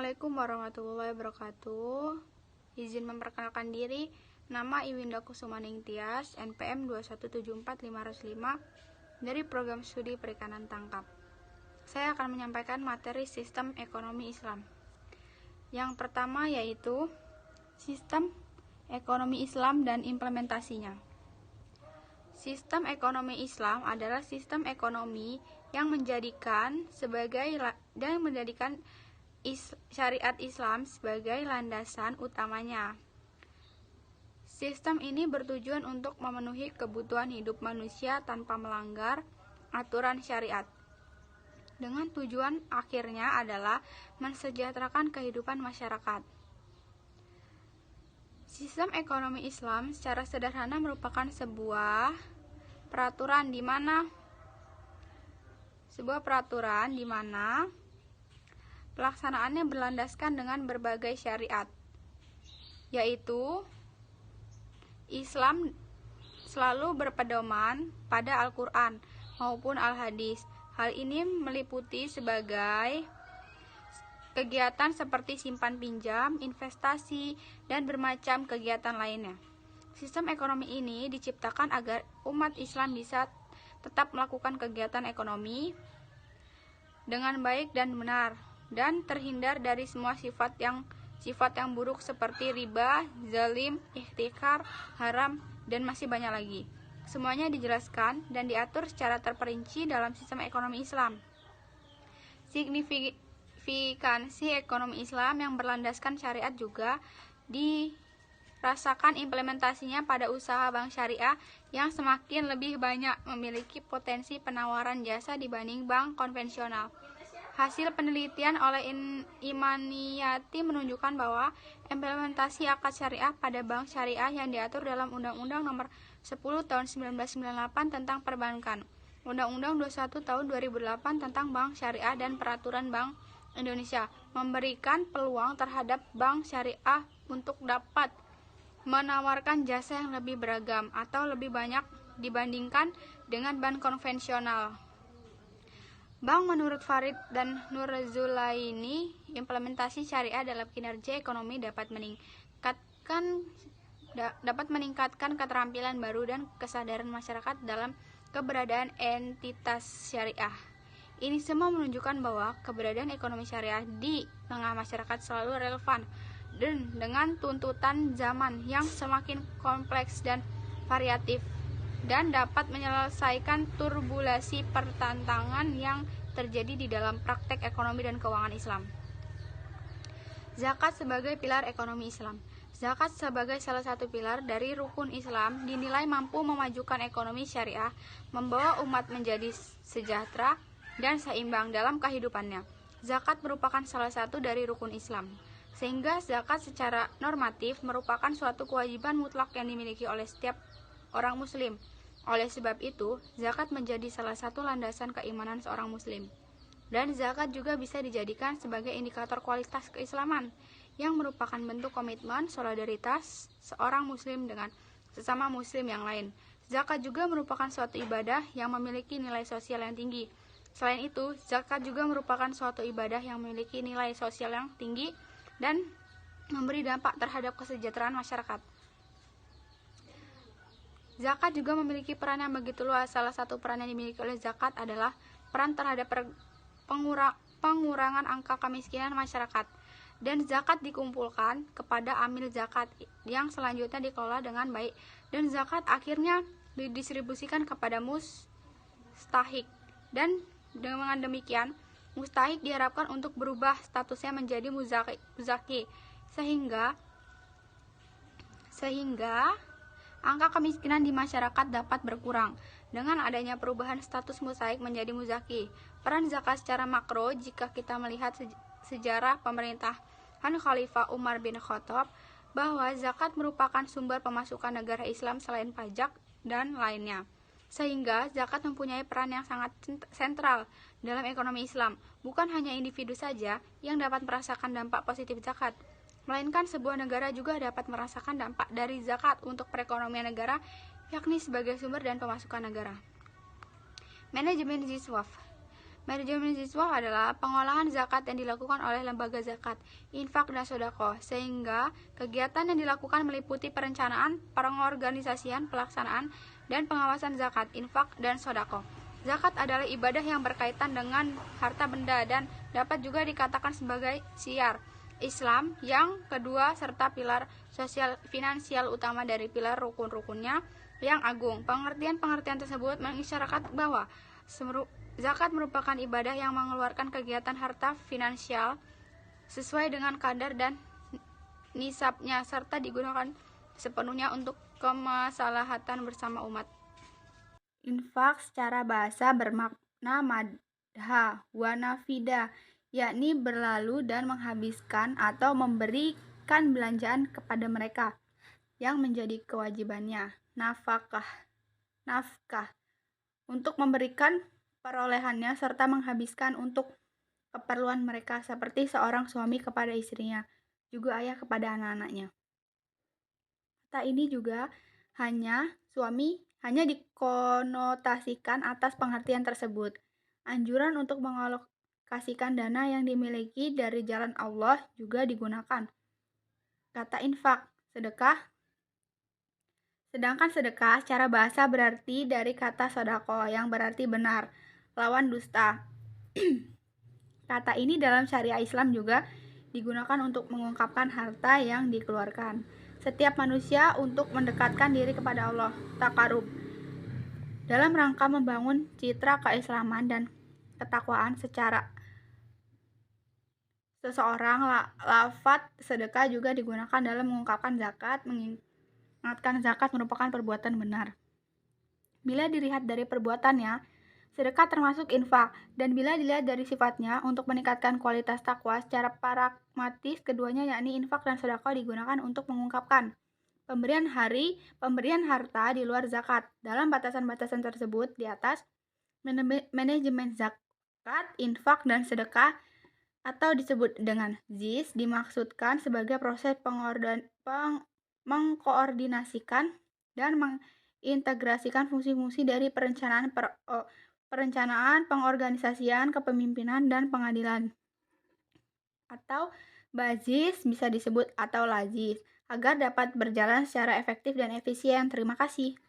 Assalamualaikum warahmatullahi wabarakatuh. Izin memperkenalkan diri, nama Iwinda Kusumaning Tias, NPM 2174505 dari Program Studi Perikanan Tangkap. Saya akan menyampaikan materi Sistem Ekonomi Islam. Yang pertama yaitu Sistem Ekonomi Islam dan implementasinya. Sistem ekonomi Islam adalah sistem ekonomi yang menjadikan syariat Islam sebagai landasan utamanya. Sistem ini bertujuan untuk memenuhi kebutuhan hidup manusia tanpa melanggar aturan syariat. Dengan tujuan akhirnya adalah mensejahterakan kehidupan masyarakat. Sistem ekonomi Islam secara sederhana merupakan sebuah peraturan di mana pelaksanaannya berlandaskan dengan berbagai syariat, yaitu Islam selalu berpedoman pada Al-Quran maupun Al-Hadis. Hal ini meliputi sebagai kegiatan seperti simpan pinjam, investasi, dan bermacam kegiatan lainnya. Sistem ekonomi ini diciptakan agar umat Islam bisa tetap melakukan kegiatan ekonomi dengan baik dan benar, dan terhindar dari semua sifat yang buruk seperti riba, zalim, ihtikar, haram, dan masih banyak lagi. Semuanya dijelaskan dan diatur secara terperinci dalam sistem ekonomi Islam. Signifikansi ekonomi Islam yang berlandaskan syariat juga dirasakan implementasinya pada usaha bank syariah yang semakin lebih banyak memiliki potensi penawaran jasa dibanding bank konvensional. Hasil penelitian oleh Imaniyati menunjukkan bahwa implementasi akad syariah pada bank syariah yang diatur dalam Undang-Undang Nomor 10 Tahun 1998 tentang Perbankan, Undang-Undang 21 Tahun 2008 tentang Bank Syariah, dan Peraturan Bank Indonesia memberikan peluang terhadap bank syariah untuk dapat menawarkan jasa yang lebih beragam atau lebih banyak dibandingkan dengan bank konvensional. Bank menurut Farid dan Nurzulaini, implementasi syariah dalam kinerja ekonomi dapat meningkatkan keterampilan baru dan kesadaran masyarakat dalam keberadaan entitas syariah. Ini semua menunjukkan bahwa keberadaan ekonomi syariah di tengah masyarakat selalu relevan dan dengan tuntutan zaman yang semakin kompleks dan variatif, dan dapat menyelesaikan turbulasi pertentangan yang terjadi di dalam praktek ekonomi dan keuangan Islam. Zakat sebagai pilar ekonomi Islam. Zakat sebagai salah satu pilar dari rukun Islam dinilai mampu memajukan ekonomi syariah, membawa umat menjadi sejahtera dan seimbang dalam kehidupannya. Zakat merupakan salah satu dari rukun Islam, sehingga zakat secara normatif merupakan suatu kewajiban mutlak yang dimiliki oleh setiap orang muslim. Oleh sebab itu, zakat menjadi salah satu landasan keimanan seorang muslim. Dan zakat juga bisa dijadikan sebagai indikator kualitas keislaman, yang merupakan bentuk komitmen solidaritas seorang muslim dengan sesama muslim yang lain. Zakat juga merupakan suatu ibadah yang memiliki nilai sosial yang tinggi. Selain itu, zakat juga merupakan suatu ibadah yang memiliki nilai sosial yang tinggi dan memberi dampak terhadap kesejahteraan masyarakat. Zakat juga memiliki peran yang begitu luas. Salah satu peran yang dimiliki oleh zakat adalah peran terhadap pengurangan angka kemiskinan masyarakat. Dan zakat dikumpulkan kepada amil zakat yang selanjutnya dikelola dengan baik. Dan zakat akhirnya didistribusikan kepada mustahik. Dan dengan demikian, mustahik diharapkan untuk berubah statusnya menjadi muzaki. Sehingga angka kemiskinan di masyarakat dapat berkurang dengan adanya perubahan status mustahik menjadi muzaki. Peran zakat secara makro, jika kita melihat sejarah pemerintahan Khalifah Umar bin Khattab, bahwa zakat merupakan sumber pemasukan negara Islam selain pajak dan lainnya. Sehingga zakat mempunyai peran yang sangat sentral dalam ekonomi Islam. Bukan hanya individu saja yang dapat merasakan dampak positif zakat, melainkan sebuah negara juga dapat merasakan dampak dari zakat untuk perekonomian negara, yakni sebagai sumber dan pemasukan negara. Manajemen Ziswaf. Manajemen siswa adalah pengolahan zakat yang dilakukan oleh lembaga zakat, infak, dan sodako, sehingga kegiatan yang dilakukan meliputi perencanaan, pengorganisasian, pelaksanaan, dan pengawasan zakat, infak, dan sodako. Zakat adalah ibadah yang berkaitan dengan harta benda dan dapat juga dikatakan sebagai syiar Islam yang kedua serta pilar sosial finansial utama dari pilar rukun-rukunnya yang agung. Pengertian-pengertian tersebut mengisyaratkan bahwa zakat merupakan ibadah yang mengeluarkan kegiatan harta finansial sesuai dengan kadar dan nisabnya serta digunakan sepenuhnya untuk kemaslahatan bersama umat. Infak secara bahasa bermakna madha wa nafida, yakni berlalu dan menghabiskan atau memberikan belanjaan kepada mereka yang menjadi kewajibannya. Nafkah untuk memberikan perolehannya serta menghabiskan untuk keperluan mereka seperti seorang suami kepada istrinya, juga ayah kepada anak-anaknya. Kata ini juga hanya dikonotasikan atas pengertian tersebut. Anjuran untuk mengalokasikan dana yang dimiliki dari jalan Allah juga digunakan. Kata infak, sedekah. Sedangkan sedekah secara bahasa berarti dari kata sodako yang berarti benar, lawan dusta. Kata ini dalam syariah Islam juga digunakan untuk mengungkapkan harta yang dikeluarkan setiap manusia untuk mendekatkan diri kepada Allah, takarub, dalam rangka membangun citra keislaman dan ketakwaan secara seseorang. Lafaz sedekah juga digunakan dalam mengungkapkan zakat, mengingatkan zakat merupakan perbuatan benar. Bila dilihat dari perbuatannya, sedekah termasuk infak, dan bila dilihat dari sifatnya untuk meningkatkan kualitas takwa secara pragmatis, keduanya yakni infak dan sedekah digunakan untuk mengungkapkan pemberian harta di luar zakat. Dalam batasan-batasan tersebut di atas, manajemen zakat, infak, dan sedekah atau disebut dengan ZIS dimaksudkan sebagai proses mengkoordinasikan dan mengintegrasikan fungsi-fungsi dari perencanaan, pengorganisasian, kepemimpinan, dan pengadilan. Atau bazis bisa disebut atau lazis, agar dapat berjalan secara efektif dan efisien. Terima kasih.